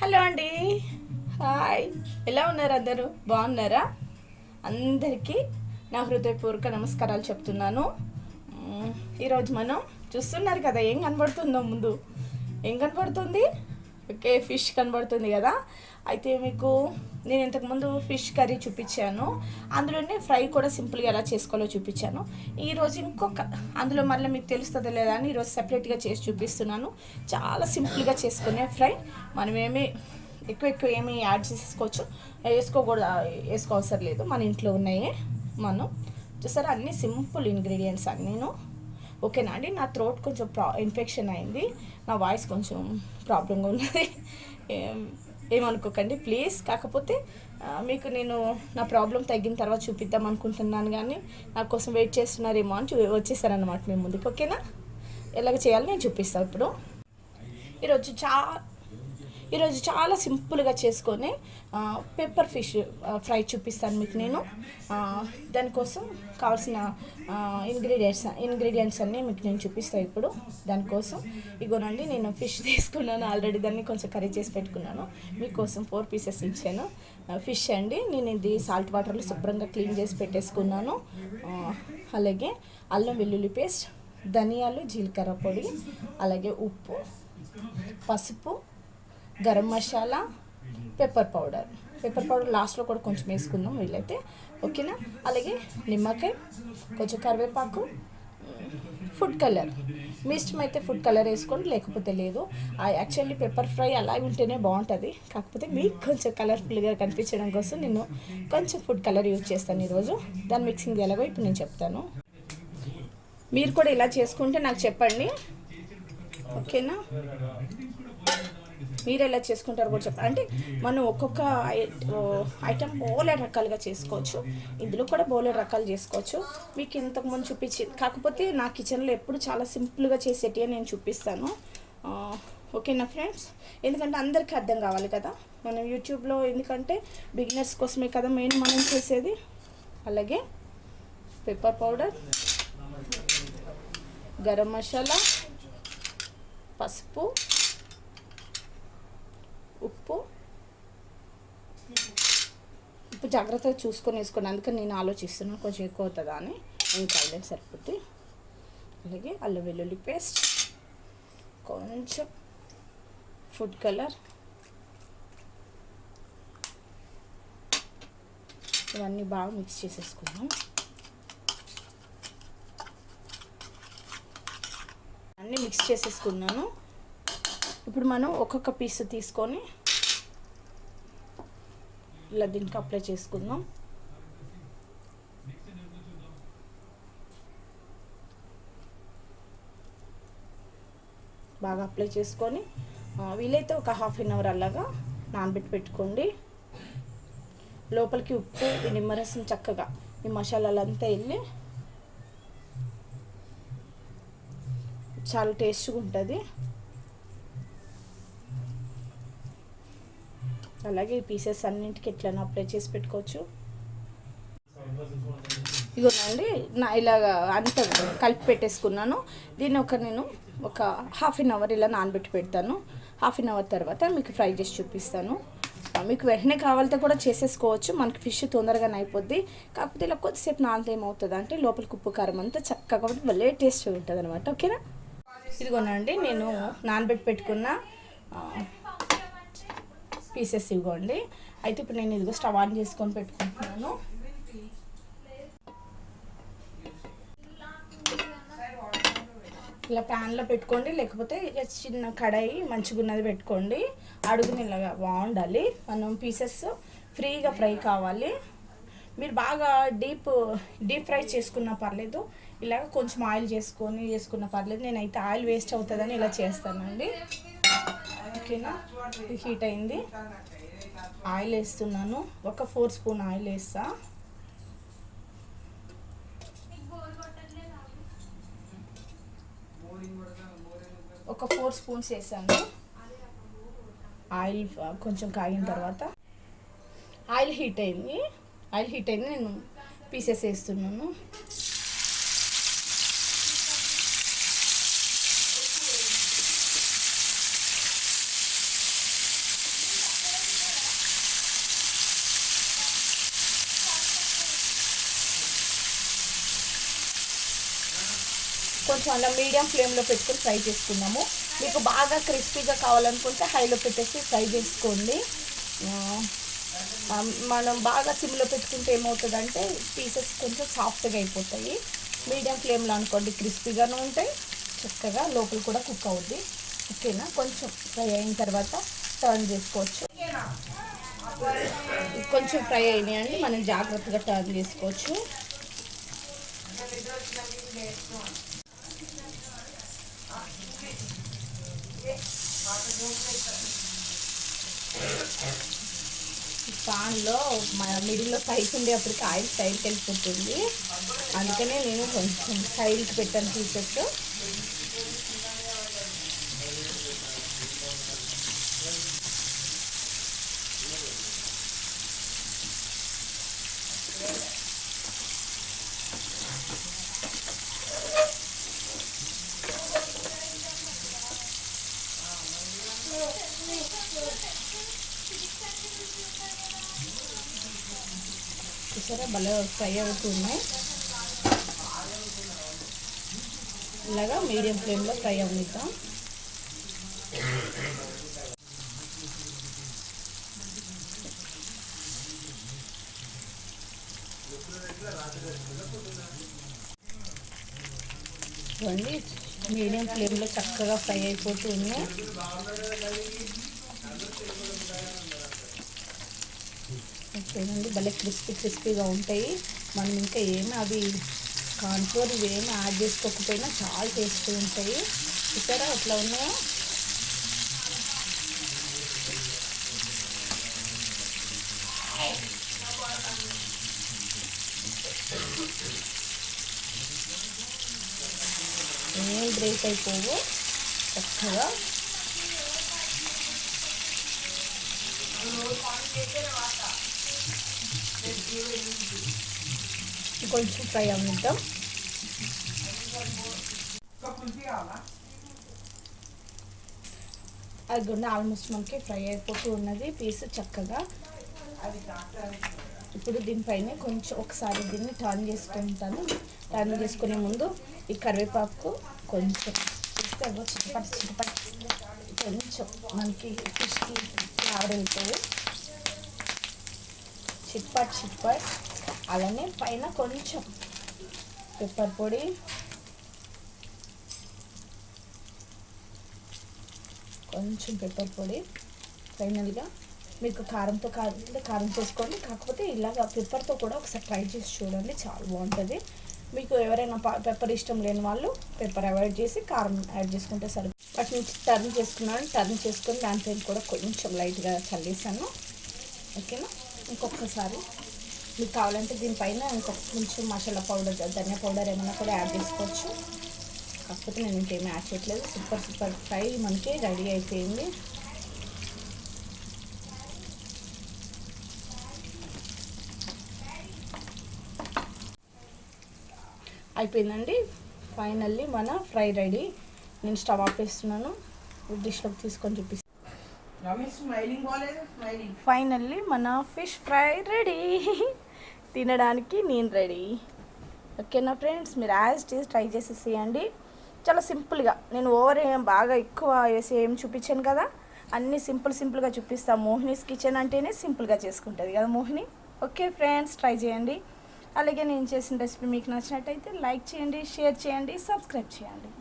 Hello అండి. Hi. ఎలా ఉన్నారు? అందరూ బాగున్నారా? అందరికీ నా హృదయపూర్వక నమస్కారాలు చెప్తున్నాను. ఈరోజు మనం చూస్తున్నారు కదా, ఏం కనబడుతుందో ముందు. ఏం కనబడుతుంది? ఓకే, ఫిష్ కనబడుతుంది కదా. అయితే మీకు నేను ఇంతకుముందు ఫిష్ కర్రీ చూపించాను, అందులోనే ఫ్రై కూడా సింపుల్గా ఎలా చేసుకోవాలో చూపించాను. ఈరోజు ఇంకొక అందులో మళ్ళీ మీకు తెలుస్తుందో లేదా అని ఈరోజు సపరేట్గా చేసి చూపిస్తున్నాను. చాలా సింపుల్గా చేసుకునే ఫ్రై. మనమేమి ఎక్కువ ఏమి యాడ్ చేసుకోవచ్చు, వేసుకోవసరం లేదు. మన ఇంట్లో ఉన్నాయే మనం చూసారా, అన్నీ సింపుల్ ఇంగ్రీడియంట్స్ అన్నీను. ఓకేనా అండి. నా థ్రోట్ కొంచెం ఇన్ఫెక్షన్ అయింది, నా వాయిస్ కొంచెం ప్రాబ్లంగా ఉన్నది, ఏమనుకోకండి ప్లీజ్. కాకపోతే మీకు నేను నా ప్రాబ్లం తగ్గిన తర్వాత చూపిద్దాం అనుకుంటున్నాను, కానీ నా కోసం వెయిట్ చేస్తున్నారేమో అని వచ్చేసారనమాట మేము ముందుకు. ఓకేనా, ఎలాగ చేయాలో నేను చూపిస్తాను ఇప్పుడు. ఈరోజు చాలా సింపుల్గా చేసుకొని పెప్పర్ ఫిష్ ఫ్రై చూపిస్తాను మీకు నేను. దానికోసం కావాల్సిన ఇంగ్రీడియంట్స్ అన్నీ మీకు నేను చూపిస్తాను ఇప్పుడు. దానికోసం ఇగోనండి, నేను ఫిష్ తీసుకున్నాను ఆల్రెడీ, దాన్ని కొంచెం కర్రీ చేసి పెట్టుకున్నాను. మీకోసం 4 పీసెస్ ఇచ్చాను ఫిష్ అండి. నేను ఇది సాల్ట్ వాటర్లో శుభ్రంగా క్లీన్ చేసి పెట్టేసుకున్నాను. అలాగే అల్లం వెల్లుల్లి పేస్ట్, ధనియాలు జీలకర్ర పొడి, అలాగే ఉప్పు, పసుపు, గరం మసాలా, పెప్పర్ పౌడర్ లాస్ట్లో కూడా కొంచెం వేసుకుందాం వీలైతే. ఓకేనా. అలాగే నిమ్మకాయ, కొంచెం కరివేపాకు, ఫుడ్ కలర్. మీ ఇష్టం అయితే ఫుడ్ కలర్ వేసుకోండి, లేకపోతే లేదు. యాక్చువల్లీ పెప్పర్ ఫ్రై అలాగే ఉంటేనే బాగుంటుంది, కాకపోతే మీకు కొంచెం కలర్ఫుల్గా కనిపించడం కోసం నేను కొంచెం ఫుడ్ కలర్ యూజ్ చేస్తాను ఈరోజు. దాని మిక్సింగ్ ఎలాగో ఇప్పుడు నేను చెప్తాను. మీరు కూడా ఇలా చేసుకుంటే నాకు చెప్పండి, ఓకేనా. మీరు ఎలా చేసుకుంటారు కూడా చెప్పండి. అంటే మనం ఒక్కొక్క ఐటమ్ బోలెడ్ రకాలుగా చేసుకోవచ్చు, ఇందులో కూడా బోలెడ్ రకాలు చేసుకోవచ్చు. మీకు ఇంతకుముందు చూపించింది, కాకపోతే నా కిచెన్లో ఎప్పుడు చాలా సింపుల్గా చేసేటివి నేను చూపిస్తాను. ఓకేనా ఫ్రెండ్స్, ఎందుకంటే అందరికీ అర్థం కావాలి కదా మనం యూట్యూబ్లో, ఎందుకంటే బిగినర్స్ కోసమే కదా మెయిన్ మనం చేసేది. అలాగే పెప్పర్ పౌడర్, గరం మసాలా, పసుపు, ఉప్పు జాగ్రత్తగా చూసుకొని వేసుకోండి, అందుకని నేను ఆలోచిస్తున్నాను కొంచెం ఎక్కువ అవుతుందా అని. ఇంకా కాలేదు సరిపోతే. అలాగే అల్లం వెల్లుల్లి పేస్ట్, కొంచెం ఫుడ్ కలర్, ఇవన్నీ బాగా మిక్స్ చేసేసుకుందాం. అన్నీ మిక్స్ చేసేసుకున్నాను. ఇప్పుడు మనం ఒక్కొక్క పీస్ తీసుకొని ఇలా దీనికి అప్లై చేసుకుందాం. బాగా అప్లై చేసుకొని వీలైతే ఒక ½ గంట అలాగా నానబెట్టి పెట్టుకోండి. లోపలికి ఉప్పు, నిమ్మరసం చక్కగా ఈ మసాలాలంతా వెళ్ళి చాలా టేస్ట్గా ఉంటుంది. అలాగే ఈ పీసెస్ అన్నింటికి ఎట్లైనా అప్లై చేసి పెట్టుకోవచ్చు. ఇగోనండి, నా ఇలాగా అంతా కలిపి పెట్టేసుకున్నాను. దీన్ని నేను ఒక ½ గంట ఇలా నానబెట్టి పెడతాను. ½ గంట తర్వాత మీకు ఫ్రై చేసి చూపిస్తాను. మీకు వెంటనే కావాలంటే కూడా చేసేసుకోవచ్చు, మనకి ఫిష్ తొందరగానే అయిపోద్ది. కాకపోతే ఇలా కొద్దిసేపు నానితే ఏమవుతుంది అంటే లోపలికి ఉప్పు కారం అంతా చక్కగా భలే టేస్ట్ ఉంటుంది అనమాట. ఓకేనా. ఇదిగోనండి, నేను నానబెట్టి పెట్టుకున్న పీసెస్ ఇవ్వండి. అయితే ఇప్పుడు నేను ఇదిగో స్టవ్ ఆన్ చేసుకొని పెట్టుకుంటున్నాను. ఇలా ప్యాన్లో పెట్టుకోండి, లేకపోతే చిన్న కడాయి మంచిగా ఉన్నది పెట్టుకోండి. అడుగుని ఇలాగా బాగుండాలి. మనం పీసెస్ ఫ్రీగా ఫ్రై కావాలి. మీరు బాగా డీప్ ఫ్రై చేసుకున్నా పర్లేదు, ఇలాగ కొంచెం ఆయిల్ చేసుకున్నా పర్లేదు. నేనైతే ఆయిల్ వేస్ట్ అవుతుందని ఇలా చేస్తానండి. ఓకేనా. హీట్ అయింది, ఆయిల్ వేస్తున్నాను. ఒక 4 స్పూన్ ఆయిల్ వేస్తా. ఒక 4 స్పూన్స్ వేసాను. ఆయిల్ కొంచెం కాగిన తర్వాత ఆయిల్ హీట్ అయింది, నేను పీసెస్ వేస్తున్నాను. కొంచెం అలా మీడియం ఫ్లేమ్లో పెట్టుకొని ఫ్రై చేసుకుందాము. మీకు బాగా క్రిస్పీగా కావాలనుకుంటే హైలో పెట్టేసి ఫ్రై చేసుకోండి. మనం బాగా సిమ్లో పెట్టుకుంటే ఏమవుతుందంటే పీసెస్ కొంచెం సాఫ్ట్గా అయిపోతాయి. మీడియం ఫ్లేమ్లో అనుకోండి, క్రిస్పీగానే ఉంటాయి, చక్కగా లోపల కూడా కుక్ అవుద్ది. ఓకేనా? కొంచెం ఫ్రై అయిన తర్వాత టర్న్ చేసుకోవచ్చు. కొంచెం ఫ్రై అయినాయండి, మనం జాగ్రత్తగా టర్న్ చేసుకోవచ్చు. పాన్లో మిడిల్లో సైడ్ ఉండేప్పటికి ఆయిల్ సైడ్కి వెళ్ళిపోతుంది. అందుకనే నేను కొంచెం సైడ్కి పెట్టాను పీసెస్. చూసారా భలే ఫ్రై అవుతున్నాయి. ఇలాగా మీడియం ఫ్లేమ్లో ఫ్రై అవునిద్దాం. చూడండి మీడియం ఫ్లేమ్లో చక్కగా ఫ్రై అయిపోతుంది. ఓకేనండి, భలే క్రిస్పీగా ఉంటాయి. మనం ఇంకా ఏమి అవి కార్న్ఫ్లోర్ ఇవేమి యాడ్ చేసుకోకపోయినా చాలా టేస్టీ ఉంటాయి. ఇక్కడ అట్లా ఉన్నాయో ఏం బ్రేక్ అయిపోవు చక్కగా. కొంచెం ఫ్రై అవ్వనిద్దాం. అది కూడా ఆల్మోస్ట్ మనకి ఫ్రై అయిపోతూ ఉన్నది పీస్ చక్కగా. ఇప్పుడు దీనిపైన కొంచెం ఒకసారి దీన్ని టర్న్ చేసుకుంటాను. టర్న్ చేసుకునే ముందు ఈ కరివేపాకు కొంచెం ఇస్తే చిటపట్ కొంచెం మనకి ఫిష్కి ఫ్లేవర్ వెళ్తుంది. చిట్పట్. అలానే పైన కొంచెం పెప్పర్ పొడి, ఫైనల్గా మీకు కారంతో కారం చేసుకోండి. కాకపోతే ఇలాగ పెప్పర్తో కూడా ఒకసారి ట్రై చేసి చూడండి, చాలా బాగుంటుంది. మీకు ఎవరైనా పెప్పర్ ఇష్టం లేని వాళ్ళు పెప్పర్ అవాయిడ్ చేసి కారం యాడ్ చేసుకుంటే సరే. వాటి నుంచి టర్న్ చేసుకొని దానిపైన కూడా కొంచెం లైట్గా చల్లేసాను. ఓకేనా? ఇంకొకసారి మీకు కావాలంటే దీనిపైన కొంచెం మసాలా పౌడర్, ధనియా పౌడర్ ఏమైనా కూడా యాడ్ చేసుకోవచ్చు. కాకపోతే నేను ఇంకేమీ యాడ్ చేయట్లేదు. సూపర్ ఫ్రై మనకి రెడీ అయిపోయింది. అయిపోయిందండి. ఫైనల్లీ మన ఫ్రై రెడీ. నేను స్టవ్ ఆపేస్తున్నాను. డిష్లోకి తీసుకొని చూపిస్తాను. ఫైనల్లీ మన ఫిష్ ఫ్రై రెడీ. తినడానికి నేను రెడీ. ఓకేనా ఫ్రెండ్స్, మీరు యాజ్ చేసి ట్రై చేసేసేయండి. చాలా సింపుల్గా, నేను బాగా ఎక్కువ వేసి ఏం చూపించాను కదా, అన్నీ సింపుల్గా చూపిస్తాను. మోహినీస్ కిచెన్ అంటేనే సింపుల్గా చేసుకుంటుంది కదా మోహిని. ఓకే ఫ్రెండ్స్, ట్రై చేయండి. అలాగే నేను చేసిన రెసిపీ మీకు నచ్చినట్టయితే లైక్ చేయండి, షేర్ చేయండి, సబ్స్క్రైబ్ చేయండి.